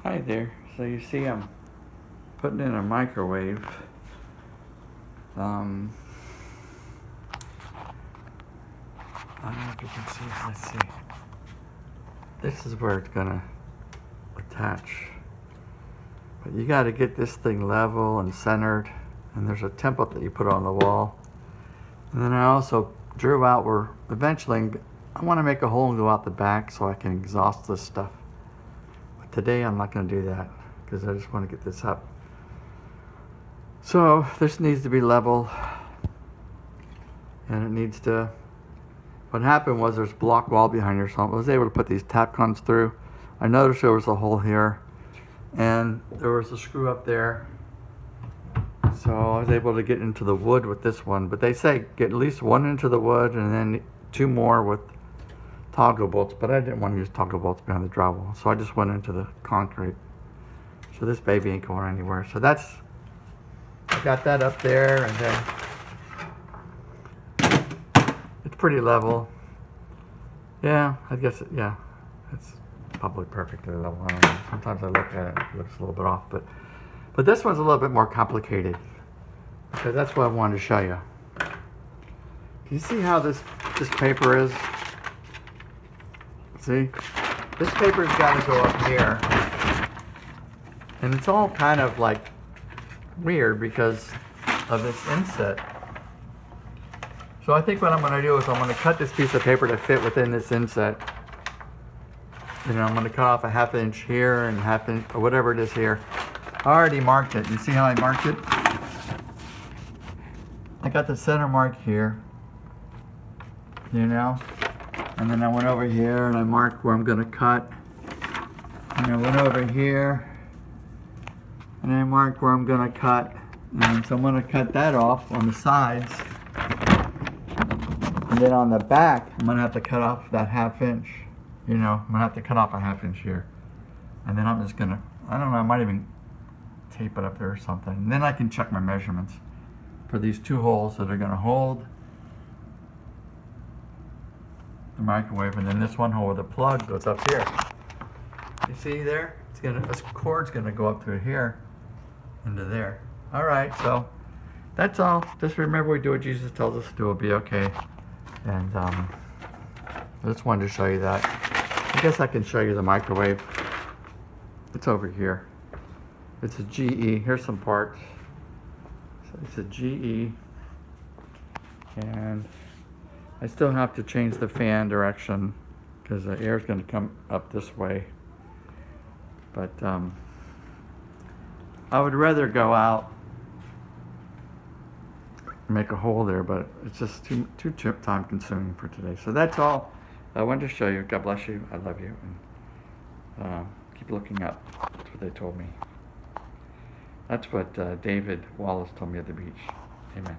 Hi there. So you see I'm putting in a microwave. I don't know if you can see. Let's see. This is where it's gonna attach. But you gotta get this thing level and centered. And there's a template that you put on the wall. And then I also drew out where eventually I want to make a hole and go out the back so I can exhaust this stuff. But today I'm not going to do that because I just want to get this up. So this needs to be level, and it needs to, what happened was there's block wall behind here, so I was able to put these Tapcons through. I noticed there was a hole here and there was a screw up there. So I was able to get into the wood with this one, but they say get at least one into the wood and then two more with toggle bolts, but I didn't want to use toggle bolts behind the drywall, so I just went into the concrete. So this baby ain't going anywhere. So that's, I got that up there, and then it's pretty level. Yeah, I guess, yeah, it's probably perfectly level. I don't know. Sometimes I look at it, it looks a little bit off, but this one's a little bit more complicated. Okay, that's what I wanted to show you. Can you see how this paper is? See? This paper's got to go up here. And it's all kind of like weird because of this inset. So I think what I'm going to do is I'm going to cut this piece of paper to fit within this inset. You know, I'm going to cut off a 1/2 inch here and 1/2 inch, or whatever it is here. I already marked it. You see how I marked it? I got the center mark here, you know, and then I went over here and I marked where I'm going to cut, and I went over here and I marked where I'm going to cut, and so I'm going to cut that off on the sides, and then on the back I'm going to have to cut off that 1/2 inch, you know, I'm going to have to cut off a 1/2 inch here, and then I'm just going to, I don't know, I might even tape it up there or something, and then I can check my measurements for these two holes that are going to hold the microwave, and then this one hole where the plug goes up here. You see there? It's gonna, this cord's gonna go up through here into there. All right, so that's all. Just remember, we do what Jesus tells us to do. It'll be okay. And I just wanted to show you that. I guess I can show you the microwave. It's over here. It's a GE. Here's some parts. So it's a GE, and I still have to change the fan direction because the air is going to come up this way. But I would rather go out and make a hole there, but it's just too time consuming for today. So that's all I wanted to show you. God bless you. I love you. And keep looking up. That's what they told me. That's what David Wallace told me at the beach. Amen.